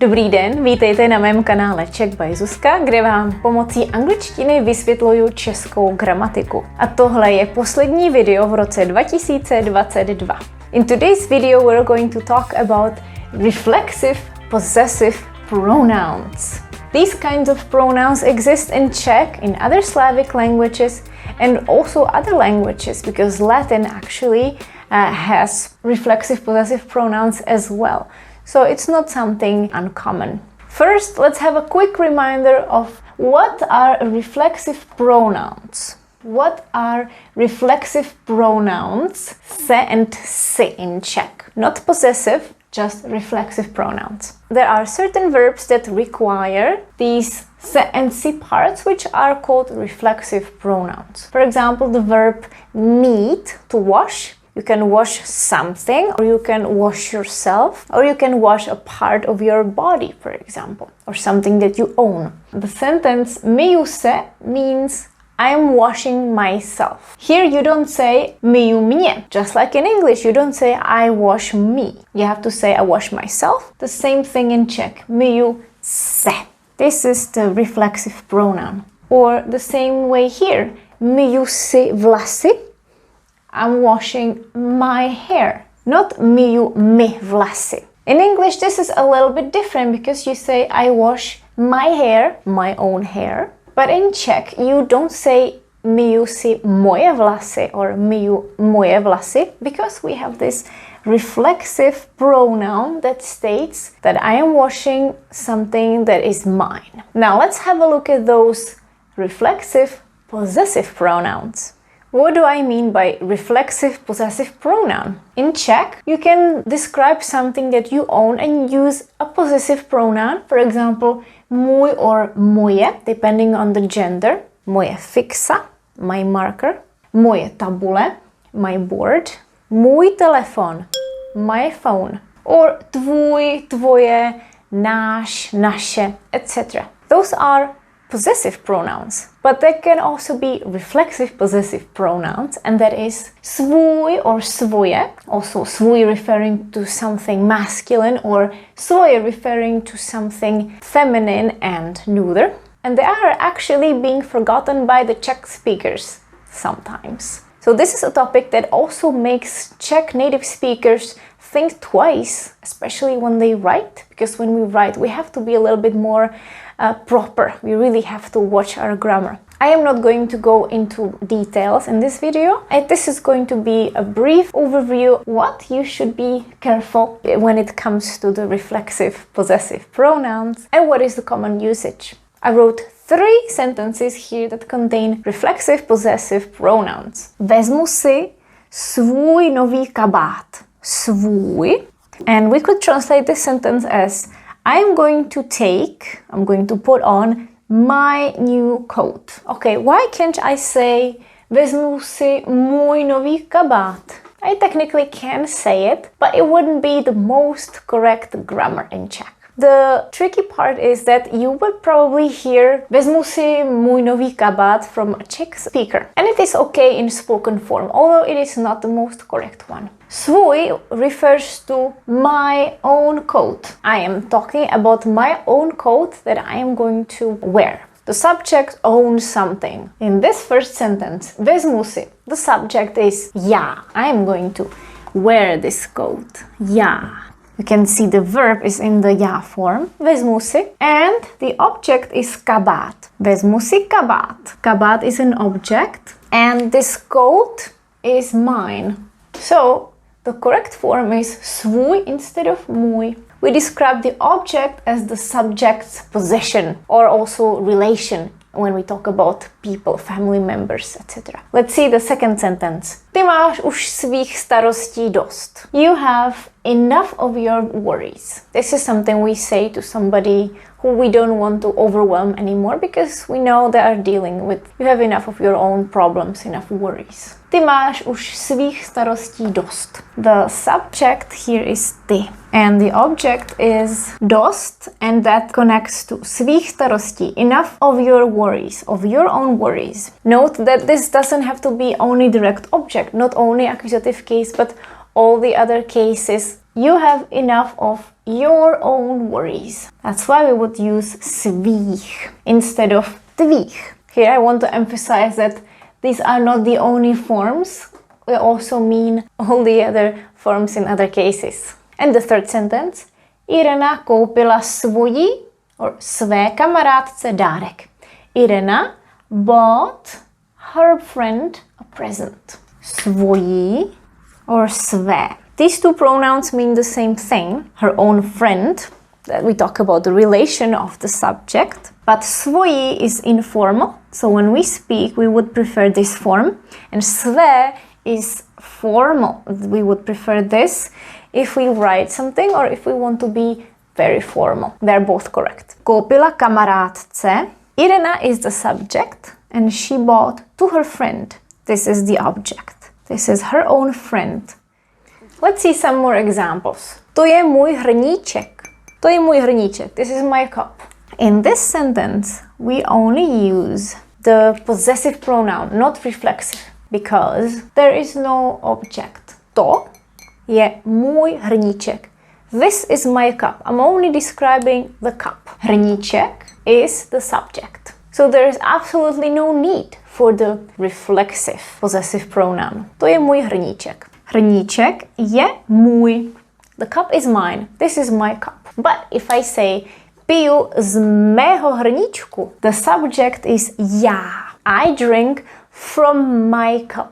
Dobrý den, vítejte na mém kanále Czech by Zuzka, kde vám pomocí angličtiny vysvětluju českou gramatiku. A tohle je poslední video v roce 2022. In today's video we're going to talk about reflexive possessive pronouns. These kinds of pronouns exist in Czech, in other Slavic languages, and also other languages, because Latin actually has reflexive possessive pronouns as well. So it's not something uncommon. First, let's have a quick reminder of what are reflexive pronouns. What are reflexive pronouns? Se and si in Czech. Not possessive, just reflexive pronouns. There are certain verbs that require these se and si parts, which are called reflexive pronouns. For example, the verb meet, to wash. You can wash something, or you can wash yourself, or you can wash a part of your body, for example, or something that you own. The sentence myju se means I am washing myself. Here you don't say myju mě. Just like in English, you don't say I wash me. You have to say I wash myself. The same thing in Czech. Myju se. This is the reflexive pronoun. Or the same way here. Myju si vlasy. I'm washing my hair. Not myju my vlasy. In English, this is a little bit different because you say I wash my hair, my own hair. But in Czech, you don't say myju si moje vlasy or myju moje vlasy, because we have this reflexive pronoun that states that I am washing something that is mine. Now let's have a look at those reflexive possessive pronouns. What do I mean by reflexive possessive pronoun? In Czech, you can describe something that you own and use a possessive pronoun. For example, můj or moje, depending on the gender. Moje fixa, my marker. Moje tabule, my board. Můj telefon, my phone. Or tvůj, tvoje, náš, naše, etc. Those are possessive pronouns, but there can also be reflexive possessive pronouns, and that is svůj or svoje, also svůj referring to something masculine or svoje referring to something feminine and neuter, and they are actually being forgotten by the Czech speakers sometimes. So this is a topic that also makes Czech native speakers think twice, especially when they write, because when we write we have to be a little bit more proper. We really have to watch our grammar. I am not going to go into details in this video. This is going to be a brief overview what you should be careful when it comes to the reflexive possessive pronouns and what is the common usage. I wrote 3 sentences here that contain reflexive possessive pronouns. Vezmu si svůj nový kabát. Svůj. And we could translate this sentence as I'm going to put on my new coat. Okay, why can't I say vezmu si můj nový kabát? I technically can say it, but it wouldn't be the most correct grammar in Czech. The tricky part is that you will probably hear vezmu si můj nový kabát from a Czech speaker. And it is okay in spoken form, although it is not the most correct one. Svůj refers to my own coat. I am talking about my own coat that I am going to wear. The subject owns something. In this first sentence, vezmu si, the subject is já. I am going to wear this coat. Já. You can see the verb is in the já form, vezmu si, and the object is kabát. Vezmu si kabát. Kabát is an object, and this coat is mine. So, the correct form is svůj instead of můj. We describe the object as the subject's possession or also relation when we talk about people, family members, etc. Let's see the second sentence. Ty máš už svých starostí dost. You have enough of your worries. This is something we say to somebody who we don't want to overwhelm anymore because we know they are dealing with, you have enough of your own problems, enough worries. Ty máš už svých starostí dost. The subject here is ty. And the object is dost, and that connects to svých starostí, enough of your worries, of your own worries. Note that this doesn't have to be only direct object, not only accusative case, but all the other cases. You have enough of your own worries. That's why we would use svých instead of tvých. Here I want to emphasize that these are not the only forms. We also mean all the other forms in other cases. And the third sentence. Irena koupila svoji or své kamarádce dárek. Irena bought her friend a present. Svoji or své. These two pronouns mean the same thing. Her own friend, that we talk about the relation of the subject. But svoji is informal. So when we speak, we would prefer this form. And své is formal. We would prefer this if we write something or if we want to be very formal. They're both correct. Koupila kamarádce. Irena is the subject and she bought to her friend. This is the object. This is her own friend. Let's see some more examples. To je můj hrníček. To je můj hrníček. This is my cup. In this sentence, we only use the possessive pronoun, not reflexive, because there is no object. To je můj hrníček. This is my cup. I'm only describing the cup. Hrníček is the subject. So there is absolutely no need for the reflexive possessive pronoun. To je můj hrníček. Hrníček je můj. The cup is mine. This is my cup. But if I say piju z mého hrníčku, the subject is já. I drink from my cup.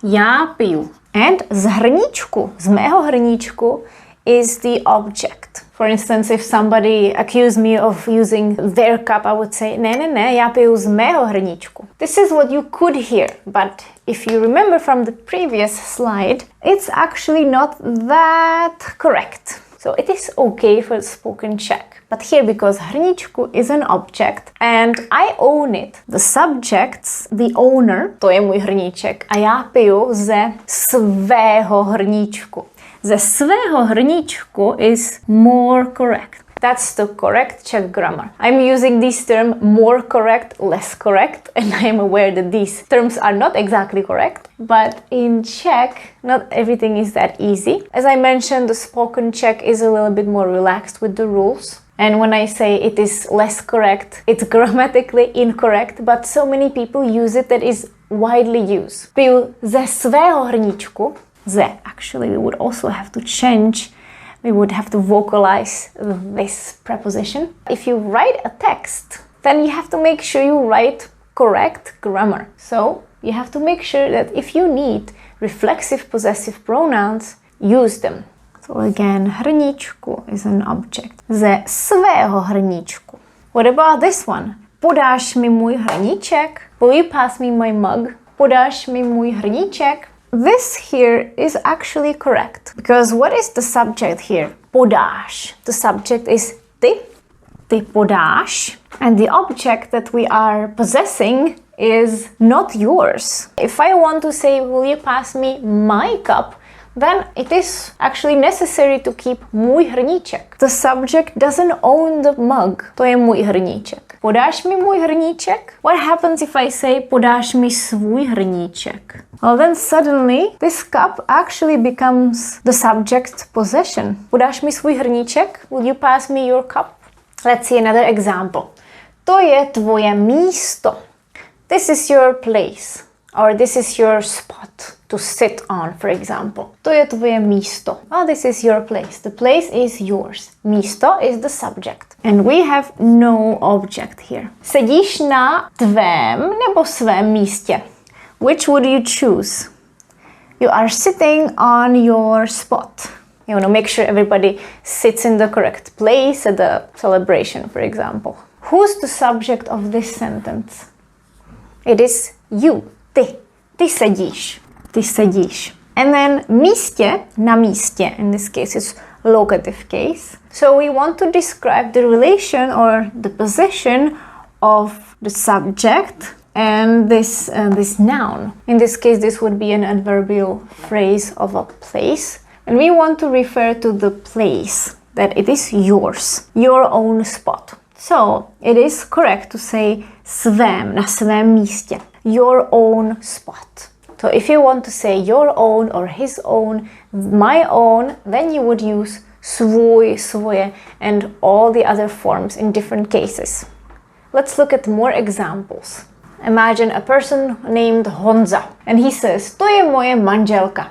Já piju. And z hrníčku, z mého hrníčku is the object. For instance, if somebody accused me of using their cup, I would say, ne, já piju z mého hrníčku. This is what you could hear, but if you remember from the previous slide, it's actually not that correct. So it is okay for spoken Czech. But here, because hrníčku is an object and I own it, the subject's the owner, to je můj hrníček, a já piju ze svého hrníčku. Ze svého hrníčku is more correct. That's the correct Czech grammar. I'm using this term more correct, less correct, and I am aware that these terms are not exactly correct. But in Czech, not everything is that easy. As I mentioned, the spoken Czech is a little bit more relaxed with the rules. And when I say it is less correct, it's grammatically incorrect, but so many people use it that is widely used. Piju ze svého hrníčku. Ze. Actually, we would also have to change. We would have to vocalize this preposition. If you write a text, then you have to make sure you write correct grammar. So you have to make sure that if you need reflexive possessive pronouns, use them. So again, hrníčku is an object. Ze svého hrníčku. What about this one? Podáš mi můj hrníček? Will you pass me my mug? Podáš mi můj hrníček? This here is actually correct. Because what is the subject here? Podáš. The subject is ty. Ty podáš. And the object that we are possessing is not yours. If I want to say, will you pass me my cup? Then it is actually necessary to keep můj hrníček. The subject doesn't own the mug. To je můj hrníček. Podáš mi můj hrníček? What happens if I say podáš mi svůj hrníček? Well, then suddenly this cup actually becomes the subject's possession. Podáš mi svůj hrníček? Will you pass me your cup? Let's see another example. To je tvoje místo. This is your place. Or this is your spot to sit on, for example. To je tvoje místo. Oh, this is your place. The place is yours. Místo is the subject. And we have no object here. Sedíš na tvém nebo svém místě? Which would you choose? You are sitting on your spot. You want to make sure everybody sits in the correct place at the celebration, for example. Who's the subject of this sentence? It is you. Ty. Ty sedíš. Ty sedíš. And then místě, na místě, in this case it's locative case. So we want to describe the relation or the position of the subject and this noun. In this case, this would be an adverbial phrase of a place. And we want to refer to the place, that it is yours, your own spot. So it is correct to say svém, na svém místě, your own spot. So if you want to say your own or his own, my own, then you would use svůj, svoje, and all the other forms in different cases. Let's look at more examples. Imagine a person named Honza and he says, to je moje manželka.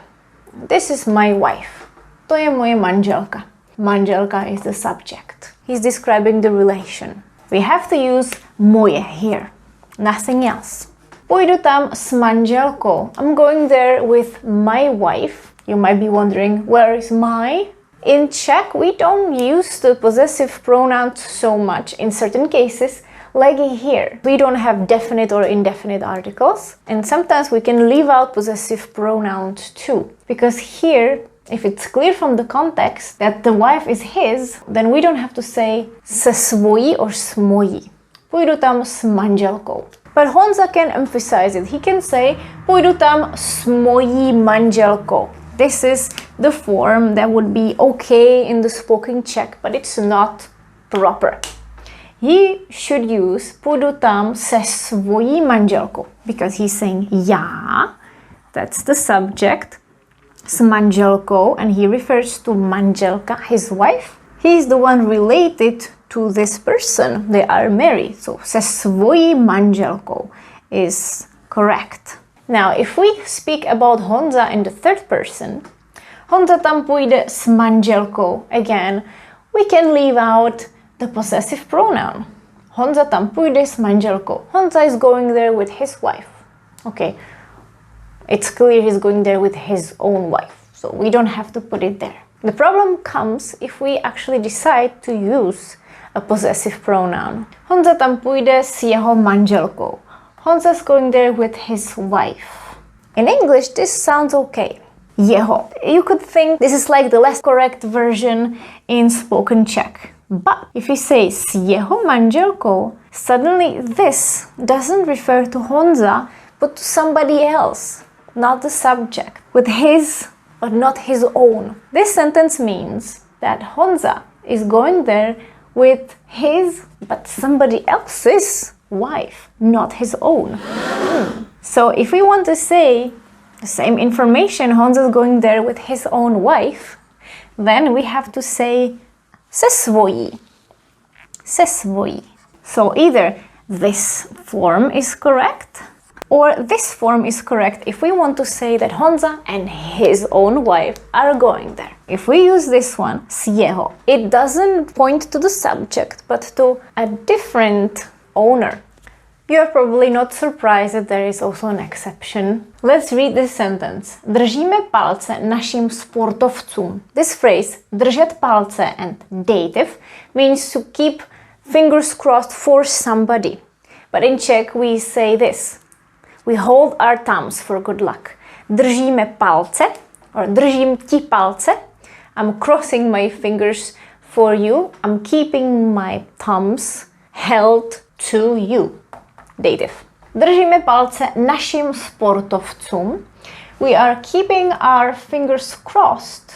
This is my wife. To je moje manželka. Manželka is the subject. He's describing the relation. We have to use moje here. Nothing else. Půjdu tam s manželkou. I'm going there with my wife. You might be wondering, where is my? In Czech, we don't use the possessive pronouns so much in certain cases, like here. We don't have definite or indefinite articles, and sometimes we can leave out possessive pronouns too. Because here, if it's clear from the context that the wife is his, then we don't have to say se svojí or s mojí. Půjdu tam s manželkou. But Honza can emphasize it. He can say, půjdu tam s mojí manželkou. This is the form that would be okay in the spoken Czech, but it's not proper. He should use půjdu tam se svojí manželkou, because he's saying já, that's the subject, s manželkou, and he refers to manželka, his wife. He's the one related to this person. They are married. So se svojí manželkou is correct. Now, if we speak about Honza in the third person, Honza tam půjde s manželkou. Again, we can leave out the possessive pronoun. Honza tam půjde s manželkou. Honza is going there with his wife. Okay, it's clear he's going there with his own wife, so we don't have to put it there. The problem comes if we actually decide to use a possessive pronoun. Honza tam půjde s jeho manželkou. Honza's going there with his wife. In English, this sounds okay. Jeho. You could think this is like the less correct version in spoken Czech. But if you say s jeho manželkou, suddenly this doesn't refer to Honza, but to somebody else, not the subject, with his, but not his own. This sentence means that Honza is going there with his, but somebody else's wife, not his own. So if we want to say the same information, Honza is going there with his own wife, then we have to say se svojí. Se svojí. So either this form is correct, or this form is correct if we want to say that Honza and his own wife are going there. If we use this one, s jeho, it doesn't point to the subject, but to a different owner. You're probably not surprised that there is also an exception. Let's read this sentence. Držíme palce našim sportovcům. This phrase, držet palce and dative, means to keep fingers crossed for somebody. But in Czech we say this. We hold our thumbs for good luck. Držíme palce, or držím ti palce. I'm crossing my fingers for you. I'm keeping my thumbs held to you. Dative. Držíme palce našim sportovcům. We are keeping our fingers crossed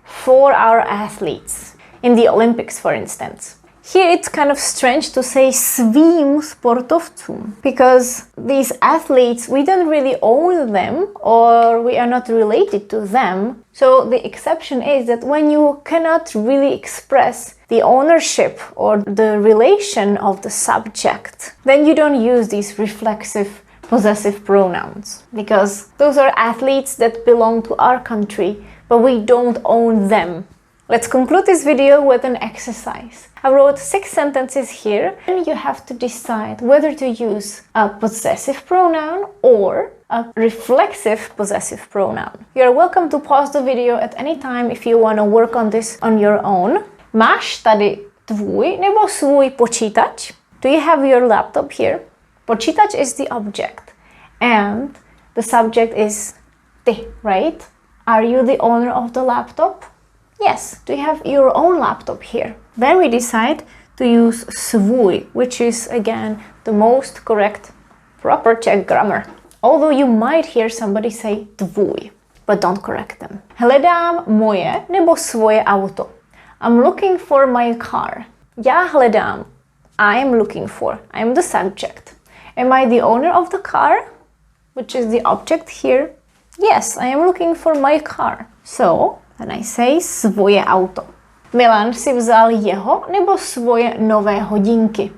for our athletes. In the Olympics, for instance. Here it's kind of strange to say svým sportovcům, because these athletes, we don't really own them, or we are not related to them. So the exception is that when you cannot really express the ownership or the relation of the subject, then you don't use these reflexive possessive pronouns, because those are athletes that belong to our country, but we don't own them. Let's conclude this video with an exercise. I wrote 6 sentences here, and you have to decide whether to use a possessive pronoun or a reflexive possessive pronoun. You're welcome to pause the video at any time if you want to work on this on your own. Máš tady tvůj nebo svůj počítač? Do you have your laptop here? Počítač is the object, and the subject is ty, right? Are you the owner of the laptop? Yes. Do you have your own laptop here? Then we decide to use svůj, which is again the most correct, proper Czech grammar. Although you might hear somebody say tvůj, but don't correct them. Hledám moje nebo svoje auto. I'm looking for my car. Já hledám. I am looking for. I am the subject. Am I the owner of the car? Which is the object here? Yes, I am looking for my car. So, then I say svoje auto. Milan si vzal jeho nebo svoje nové hodinky.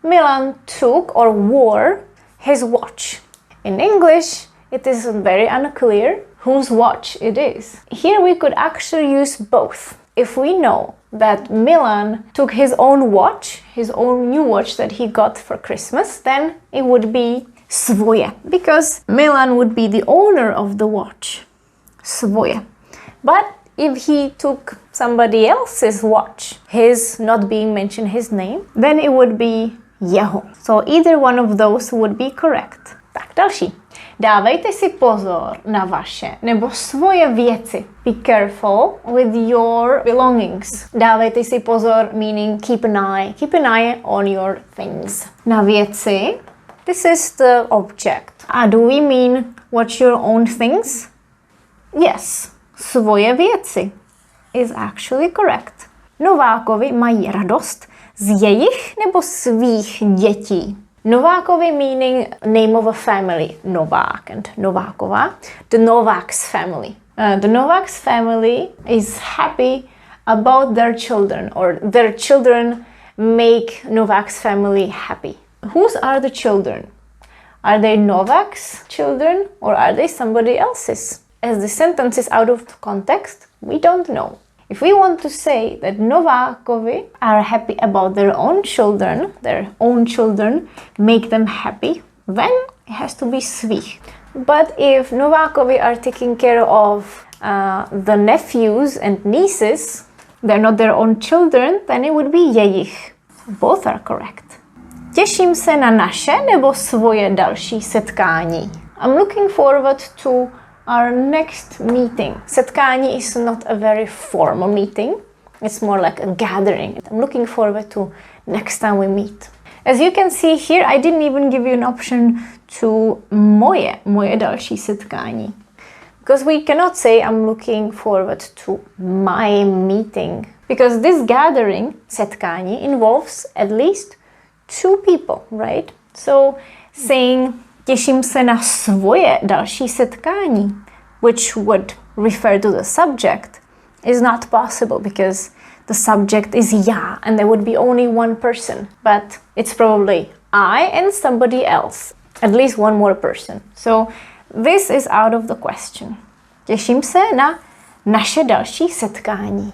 Milan took or wore his watch. In English, it is very unclear whose watch it is. Here we could actually use both. If we know that Milan took his own watch, his own new watch that he got for Christmas, then it would be svoje, because Milan would be the owner of the watch. Svoje. But if he took somebody else's watch, his not being mentioned his name, then it would be jeho. So either one of those would be correct. Tak další. Dávejte si pozor na vaše nebo svoje věci. Be careful with your belongings. Dávejte si pozor, meaning keep an eye on your things. Na věci, this is the object. A do we mean watch your own things? Yes, svoje věci is actually correct. Novákovi mají radost z jejich nebo svých dětí. Novákovi meaning name of a family, Novák and Nováková. The Novak's family. The Novak's family is happy about their children, or their children make Novak's family happy. Whose are the children? Are they Novak's children or are they somebody else's? As the sentence is out of context, we don't know. If we want to say that Novákovi are happy about their own children make them happy, then it has to be svých. But if Novákovi are taking care of the nephews and nieces, they're not their own children, then it would be jejich. Both are correct. Těším se na naše nebo svoje další setkání. I'm looking forward to our next meeting. Setkání is not a very formal meeting. It's more like a gathering. I'm looking forward to next time we meet. As you can see here, I didn't even give you an option to moje další setkání. Because we cannot say I'm looking forward to my meeting. Because this gathering, setkání, involves at least two people, right? So saying těším se na svoje další setkání, which would refer to the subject, is not possible because the subject is já and there would be only one person. But it's probably I and somebody else, at least one more person. So this is out of the question. Těším se na naše další setkání.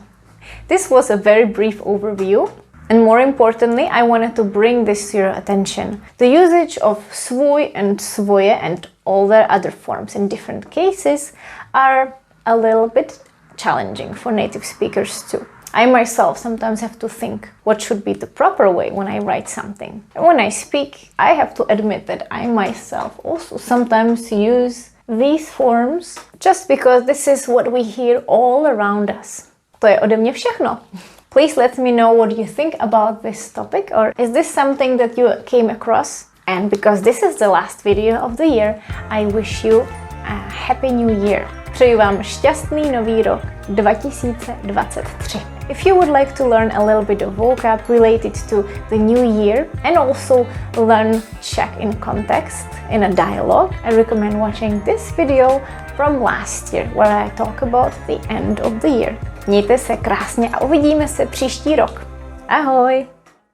This was a very brief overview. And more importantly, I wanted to bring this to your attention. The usage of svůj and svoje and all their other forms in different cases are a little bit challenging for native speakers too. I myself sometimes have to think what should be the proper way when I write something. And when I speak, I have to admit that I myself also sometimes use these forms just because this is what we hear all around us. To je ode mě všechno. Please let me know what you think about this topic, or is this something that you came across? And because this is the last video of the year, I wish you a happy new year. Přeju vám šťastný nový rok 2023. If you would like to learn a little bit of vocab related to the new year and also learn Czech in context, in a dialogue, I recommend watching this video from last year where I talk about the end of the year. Mějte se krásně a uvidíme se příští rok. Ahoj!